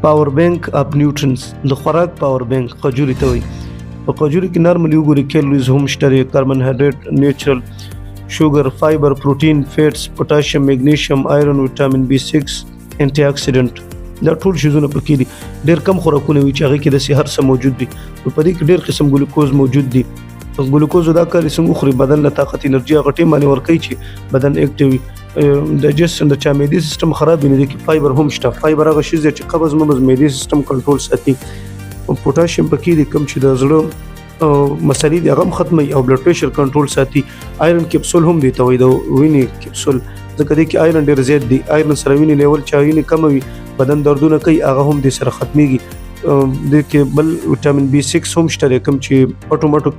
پاور بینک اف نیوټرنز د خوراک پاور بینک خجوري ته وایي. په خجوري کې نارملی وګورئ کیلوریز هم شته، کاربوهایډریټ، نیچرل شوګر، فایبر، پروټین، فیټس، پوټاشیم، میګنیشیم، آیرن، وټامین B6، انټي اکسیډنټ، دا ټول شیزونه پکې دي. ډېر کم خوراکونه وي چې هغه کې داسې هر څه موجود دي. په دې کې ډېر قسم ګلوکوز موجود دي. ګلوکوز دا کار څنګه خوري بدن له طاقت انرژي هغه ټیم باندې ورکوي چې بدن اکټیو وي. ډایجسشن د چا معدې سیستم خراب نه دي کې فایبر هم شته. فایبر هغه شی چې قبض مبز معدې سیستم کنټرول ساتي. پوټاشیم پکې دي کوم چې د زړه مسلې دي هغه ختمي او بلډ پریشر کنټرول ساتي. آیرن کپسول هم دی ته وایي د وینې کپسول، ځکه دی کې آیرن ډېر زیات دی. آیرن سره وینې لیول چا وینې کم وي بدن دردونه کوي هغه هم د سره ختميږي. د کې بل وټامین B6 هم شته کوم چې پټو مټو